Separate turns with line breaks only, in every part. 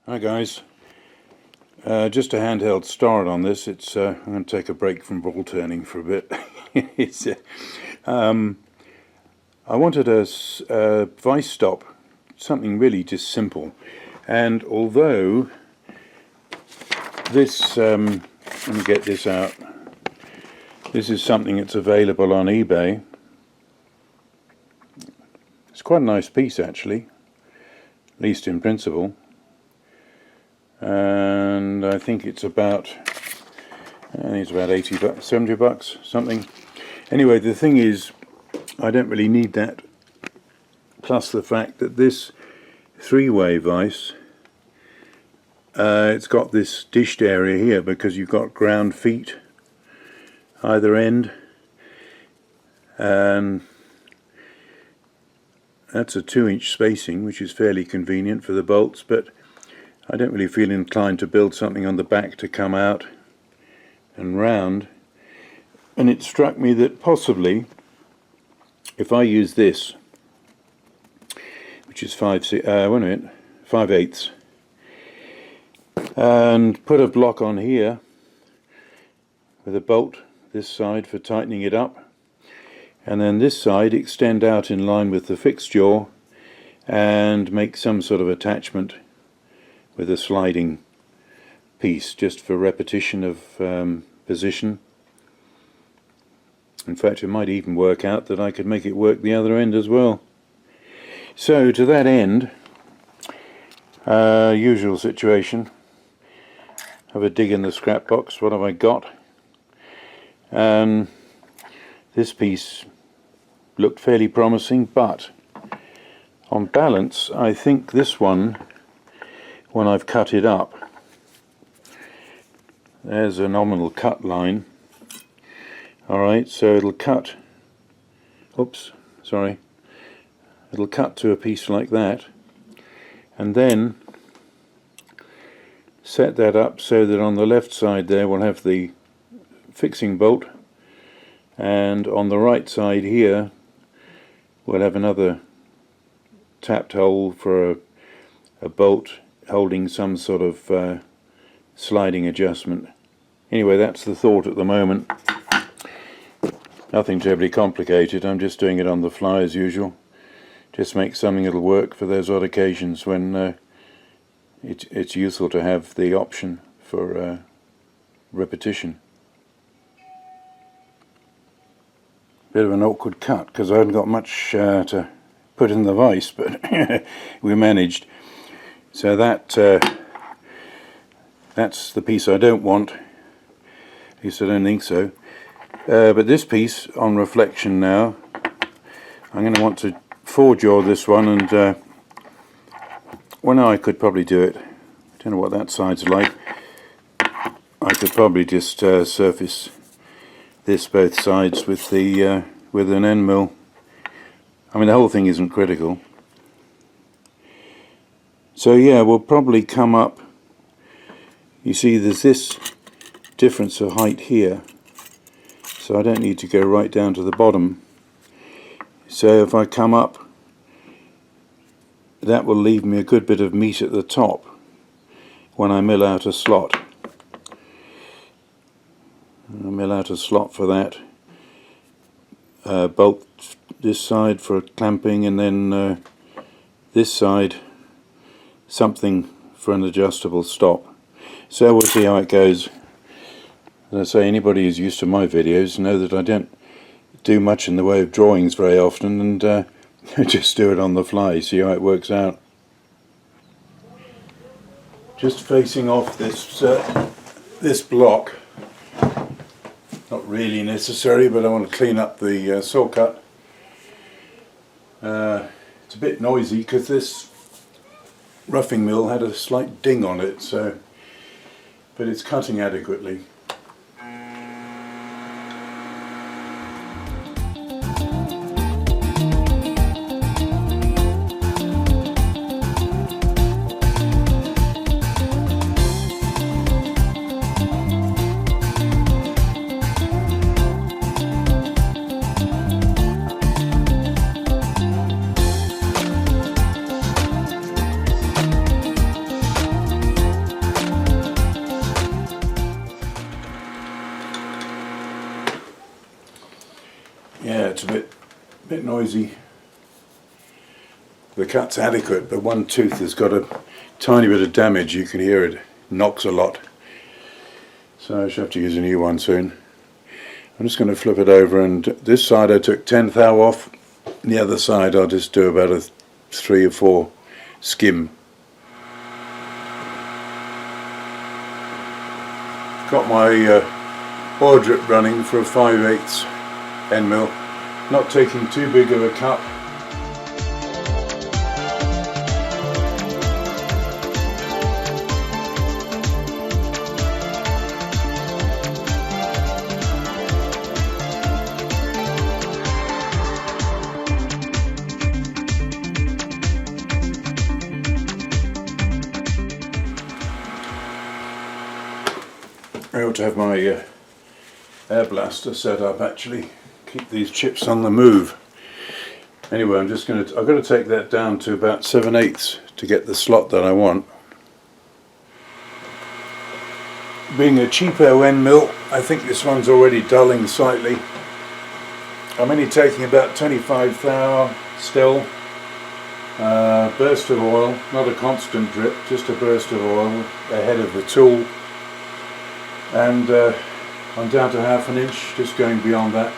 Hi guys, just a handheld start on this. I'm going to take a break from ball turning for a bit. I wanted a vice stop, something really just simple, and although this, let me get this out, this is something that's available on eBay. It's quite a nice piece actually, at least in principle. And I think it's about 80 bucks, 70 bucks, something. Anyway, the thing is, I don't really need that, plus the fact that this three-way vise, it's got this dished area here because you've got ground feet either end, and that's a 2-inch spacing, which is fairly convenient for the bolts, but I don't really feel inclined to build something on the back to come out and round. And it struck me that possibly if I use this, which is 5/8, and put a block on here with a bolt this side for tightening it up, and then this side extend out in line with the fixed jaw and make some sort of attachment with a sliding piece just for repetition of position. In fact, it might even work out that I could make it work the other end as well. So to that end, usual situation, have a dig in the scrap box. What have I got? This piece looked fairly promising, but on balance I think this one, when I've cut it up, there's a nominal cut line. Alright, so it'll cut, it'll cut to a piece like that, and then set that up so that on the left side there we'll have the fixing bolt, and on the right side here we'll have another tapped hole for a bolt holding some sort of sliding adjustment. Anyway, that's the thought at the moment. Nothing terribly complicated. I'm just doing it on the fly as usual. Just make something that'll work for those odd occasions when it's useful to have the option for repetition. Bit of an awkward cut because I haven't got much to put in the vise, but we managed. So that's the piece I don't want, at least I don't think so. But this piece, on reflection now, I'm going to want to four-jaw this one, and well, no, I could probably do it. I don't know what that side's like. I could probably just surface this both sides with the with an end mill. I mean, the whole thing isn't critical. So yeah, we'll probably come up, you see there's this difference of height here, so I don't need to go right down to the bottom. So if I come up, that will leave me a good bit of meat at the top when I mill out a slot. I'll mill out a slot for that, bolt this side for clamping, and then this side something for an adjustable stop. So we'll see how it goes. As I say, anybody who's used to my videos know that I don't do much in the way of drawings very often, and just do it on the fly, see how it works out. Just facing off this this block, not really necessary, but I want to clean up the saw cut. It's a bit noisy because this roughing mill had a slight ding on it, so, but it's cutting adequately. a bit noisy. The cut's adequate, but one tooth has got a tiny bit of damage. You can hear it knocks a lot. So I should have to use a new one soon. I'm just going to flip it over, and this side I took 1/10 thou off. The other side I'll just do about a 3 or 4 skim. Got my oil drip running for a 5/8 end mill, not taking too big of a cut. I ought to have my air blaster set up, actually, keep these chips on the move. Anyway, I've got to take that down to about 7/8 to get the slot that I want. Being a cheapo end mill, I think this one's already dulling slightly. I'm only taking about 25 thou still. Burst of oil, not a constant drip, just a burst of oil ahead of the tool. And I'm down to 1/2 inch, just going beyond that.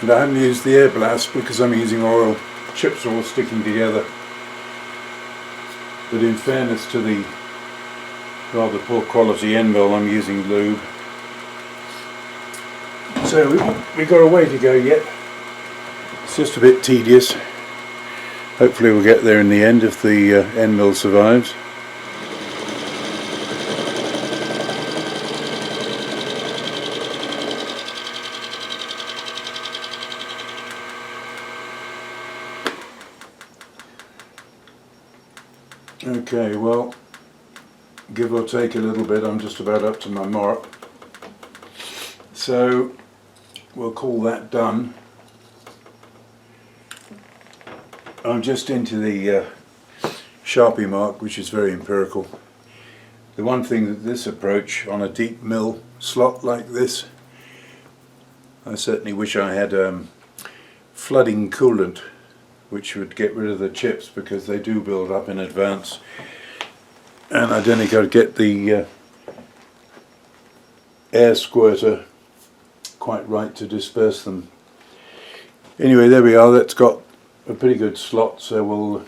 And I haven't used the air blast because I'm using oil. Chips are all sticking together. But in fairness to the rather poor quality end mill, I'm using lube. So we've got a way to go yet. It's just a bit tedious. Hopefully we'll get there in the end if the end mill survives. Okay, well, give or take a little bit, I'm just about up to my mark. So we'll call that done. I'm just into the Sharpie mark, which is very empirical. The one thing that this approach on a deep mill slot like this, I certainly wish I had flooding coolant, which would get rid of the chips because they do build up in advance, and I don't think I'd get the air squirter quite right to disperse them. Anyway, there we are. That's got a pretty good slot, so we'll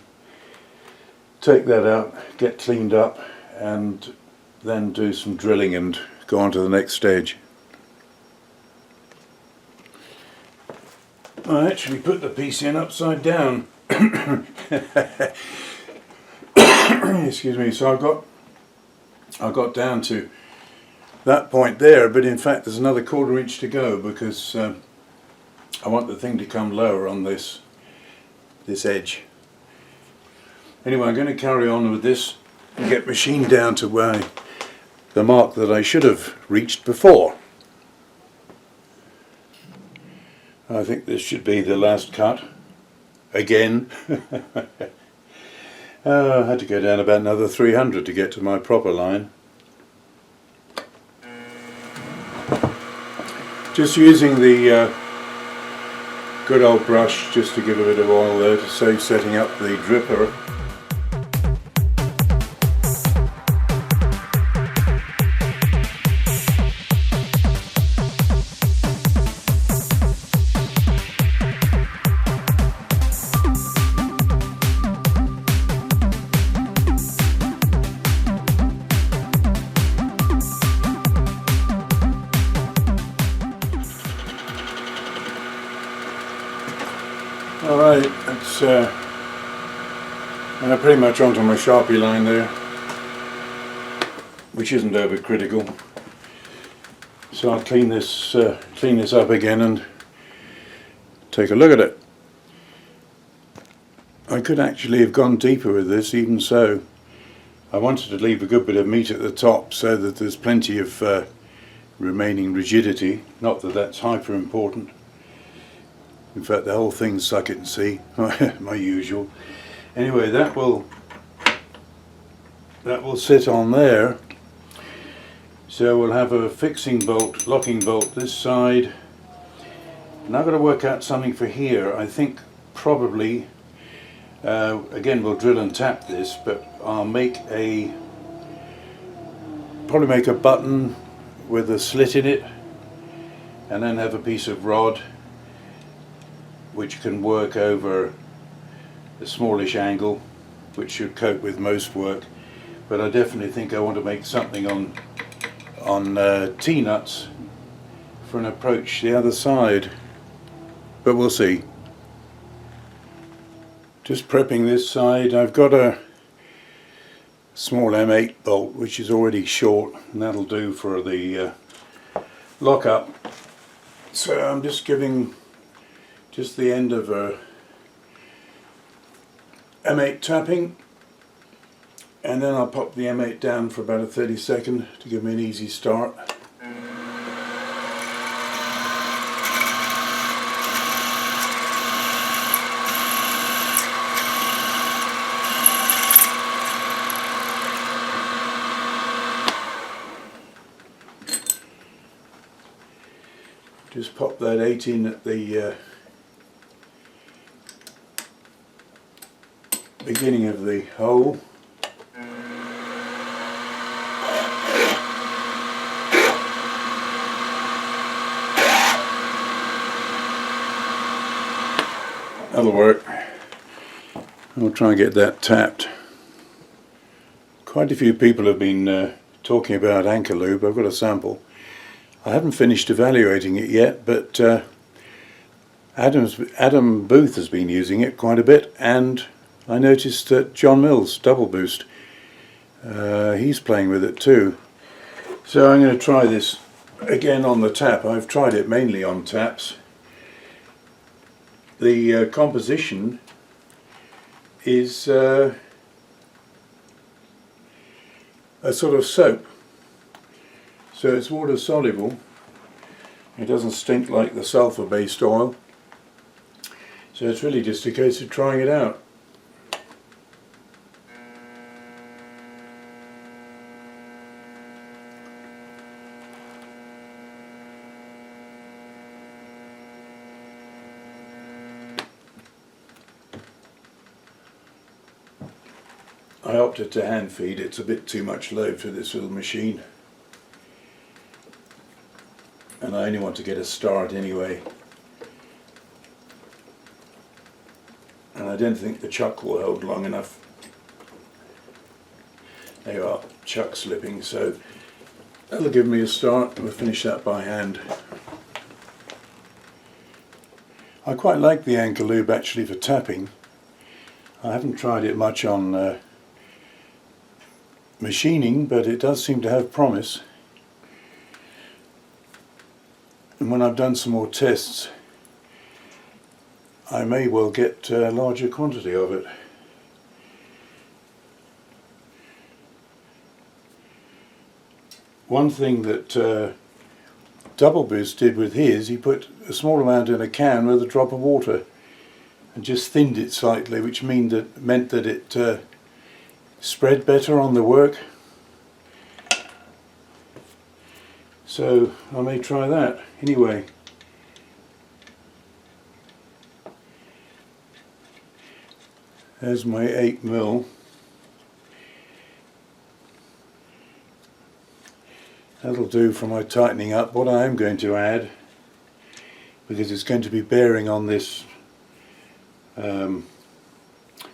take that out, get cleaned up, and then do some drilling and go on to the next stage. I actually put the piece in upside down. Excuse me. So I got down to that point there, but in fact there's another 1/4 inch to go because I want the thing to come lower on this edge. Anyway, I'm going to carry on with this and get machined down to the mark that I should have reached before. I think this should be the last cut. Again. I had to go down about another 300 to get to my proper line. Just using the good old brush just to give a bit of oil there to save setting up the dripper. Alright, that's I'm pretty much onto my Sharpie line there, which isn't overcritical. So I'll clean this up again and take a look at it. I could actually have gone deeper with this. Even so, I wanted to leave a good bit of meat at the top so that there's plenty of remaining rigidity. Not that that's hyper important. In fact, the whole thing's suck it and see, my usual. Anyway, that will sit on there. So we'll have a fixing bolt, locking bolt this side. Now I've got to work out something for here. I think probably, again we'll drill and tap this, but I'll probably make a button with a slit in it, and then have a piece of rod which can work over a smallish angle, which should cope with most work. But I definitely think I want to make something on T-nuts for an approach the other side, but we'll see. Just prepping this side. I've got a small M8 bolt which is already short, and that'll do for the lock-up. So I'm just giving just the end of a M8 tapping, and then I'll pop the M8 down for about a 30-second to give me an easy start. Just pop that 8 in at the beginning of the hole. That'll work. I'll try and get that tapped. Quite a few people have been talking about anchor lube. I've got a sample. I haven't finished evaluating it yet, but Adam Booth has been using it quite a bit, and I noticed that John Mills, Double Boost, he's playing with it too. So I'm going to try this again on the tap. I've tried it mainly on taps. The composition is a sort of soap. So it's water soluble. It doesn't stink like the sulfur based oil. So it's really just a case of trying it out. I opted to hand feed. It's a bit too much load for this little machine, and I only want to get a start anyway, and I don't think the chuck will hold long enough. There you are, chuck slipping, so that'll give me a start. We'll finish that by hand. I quite like the anchor lube actually for tapping. I haven't tried it much on machining, but it does seem to have promise. And when I've done some more tests, I may well get a larger quantity of it. One thing that Double Boost did with his, he put a small amount in a can with a drop of water and just thinned it slightly, which meant that it spread better on the work. So I may try that. Anyway, there's my 8mm. That'll do for my tightening up. What I am going to add, because it's going to be bearing on this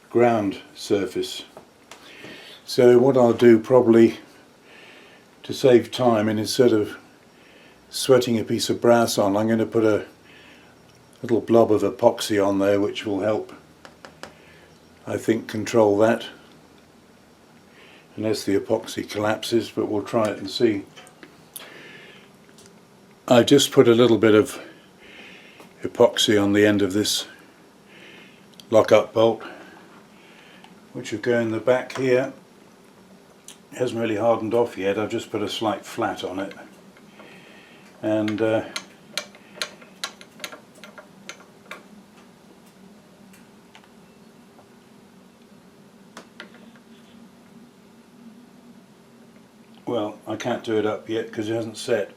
ground surface, so what I'll do probably to save time, and instead of sweating a piece of brass on, I'm going to put a little blob of epoxy on there, which will help, I think, control that, unless the epoxy collapses, but we'll try it and see. I just put a little bit of epoxy on the end of this lock-up bolt, which will go in the back here. It hasn't really hardened off yet. I've just put a slight flat on it, and well, I can't do it up yet because it hasn't set.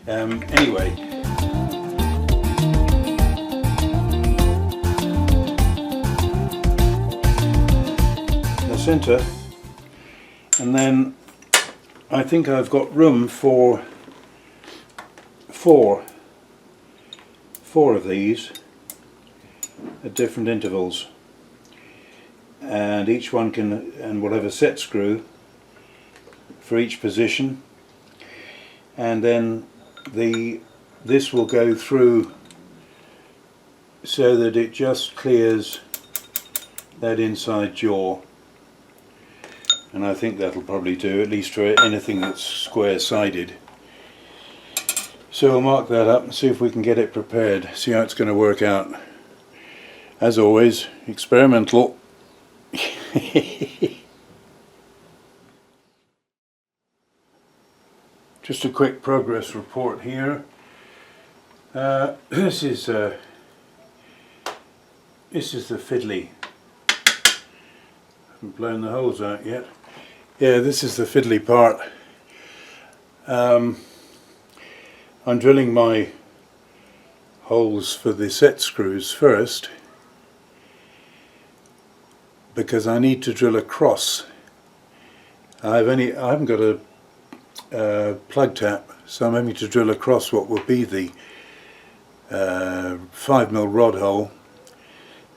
Anyway, the centre, and then I think I've got room for four of these at different intervals, and each one and we'll have a set screw for each position, and then this will go through so that it just clears that inside jaw, and I think that'll probably do, at least for anything that's square-sided. So we'll mark that up and see if we can get it prepared, see how it's going to work out. As always, experimental. Just a quick progress report here. This is the fiddly. Haven't blown the holes out yet. Yeah, this is the fiddly part. I'm drilling my holes for the set screws first, because I need to drill across. I haven't got a plug tap, so I'm having to drill across what will be the 5mm rod hole,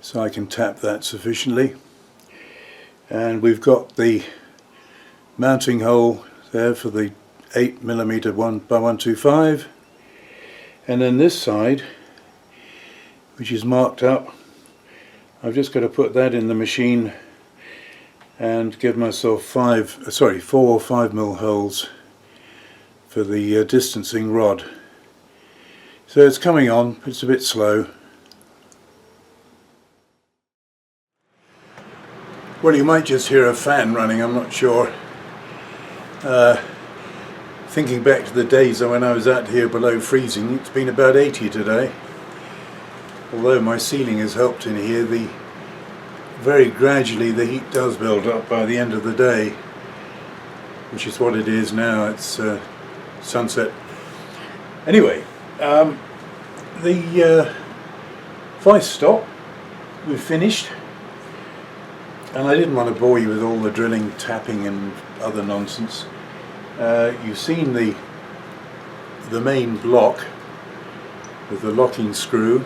so I can tap that sufficiently. And we've got the mounting hole there for the 8mm 1x125, and then this side, which is marked up, I've just got to put that in the machine and give myself 4 5mm holes for the distancing rod. So it's coming on, it's a bit slow. Well, you might just hear a fan running, I'm not sure. Thinking back to the days when I was out here below freezing, it's been about 80 today. Although my ceiling has helped in here, very gradually the heat does build up by the end of the day, which is what it is now. It's sunset. Anyway, the vice stop, we've finished, and I didn't want to bore you with all the drilling, tapping and other nonsense. You've seen the main block with the locking screw.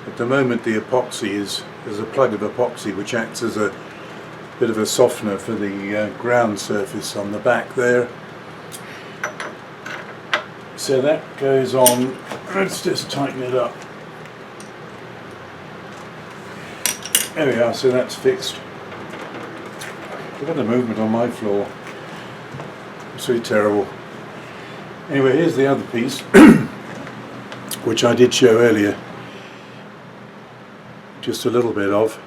At the moment the epoxy there's a plug of epoxy which acts as a bit of a softener for the ground surface on the back there. So that goes on. Let's just tighten it up. There we are, so that's fixed. Look at the movement on my floor. It's really terrible. Anyway, here's the other piece, which I did show earlier. Just a little bit of.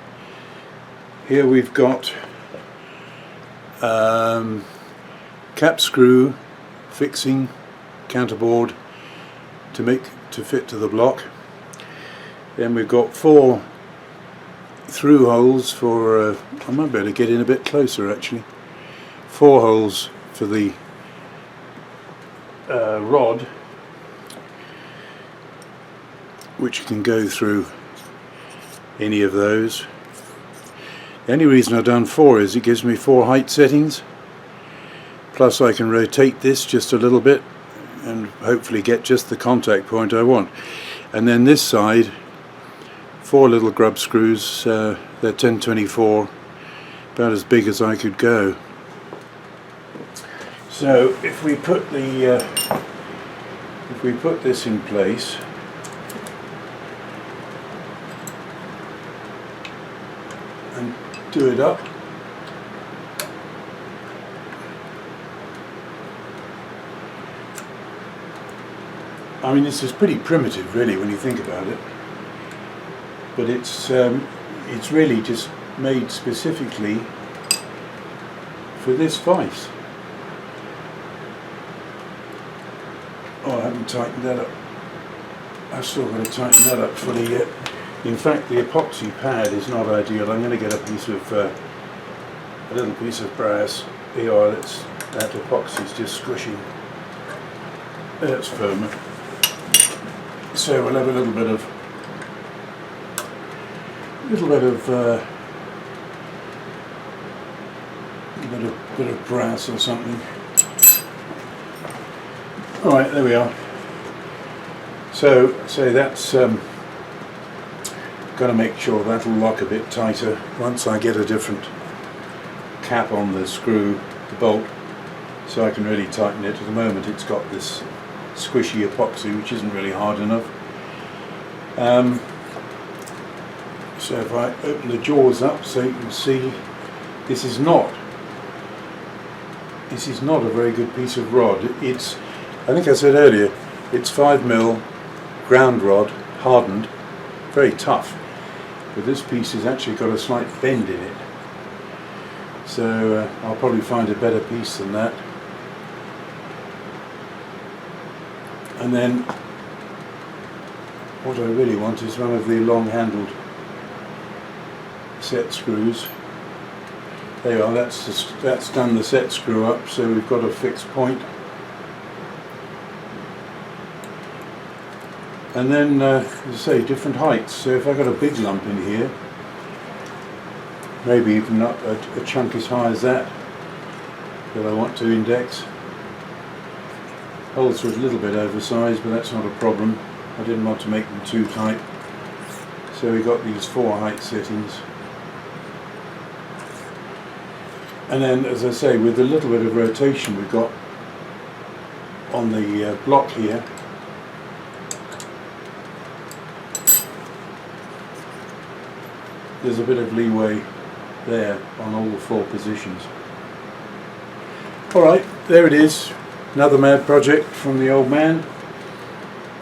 Here we've got cap screw fixing counterboard to fit to the block. Then we've got 4 through holes for I might better get in a bit closer actually. 4 holes for the rod, which can go through any of those. The only reason I've done 4 is it gives me 4 height settings, plus I can rotate this just a little bit and hopefully get just the contact point I want. And then this side, 4 little grub screws, they're 1024, about as big as I could go. So if we put this in place, and do it up, I mean, this is pretty primitive really when you think about it, but it's really just made specifically for this vise. Oh, I haven't tightened that up. I've still got to tighten that up fully yet. In fact, the epoxy pad is not ideal. I'm going to get a piece of a little piece of brass. Here, that epoxy is just squishing. That's firmer. So we'll have a little bit of bit of brass or something. All right, there we are. So that's got to make sure that'll lock a bit tighter once I get a different cap on the screw, the bolt, so I can really tighten it. At the moment it's got this squishy epoxy which isn't really hard enough. So if I open the jaws up so you can see, this is not a very good piece of rod. It's, I think I said earlier, it's 5mm ground rod, hardened, very tough, but this piece has actually got a slight bend in it, so I'll probably find a better piece than that. And then what I really want is one of the long handled set screws. There you are, that's done the set screw up, so we've got a fixed point. And then, as I say, different heights. So if I've got a big lump in here, maybe even not a chunk as high as that I want to index. Holes are a little bit oversized, but that's not a problem. I didn't want to make them too tight. So we got these 4 height settings. And then, as I say, with a little bit of rotation we've got on the block here, there's a bit of leeway there on all the 4 positions. Alright, there it is. Another mad project from the old man.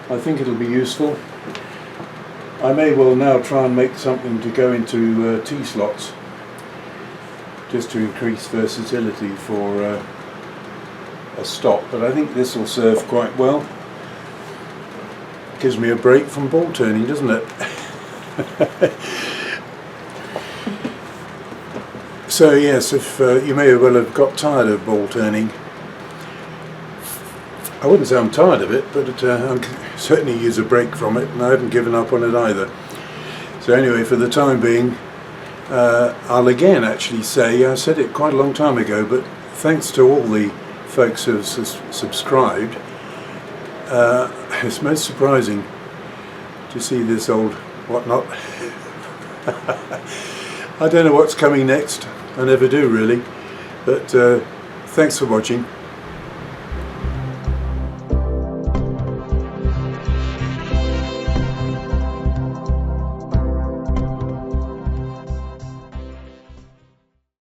I think it'll be useful. I may well now try and make something to go into T-slots, just to increase versatility for a stop, but I think this will serve quite well. Gives me a break from ball turning, doesn't it? So yes, if you may well have got tired of ball turning. I wouldn't say I'm tired of it, but I certainly use a break from it, and I haven't given up on it either. So anyway, for the time being, I'll again actually say, I said it quite a long time ago, but thanks to all the folks who have subscribed, it's most surprising to see this old whatnot. I don't know what's coming next, I never do really, but thanks for watching.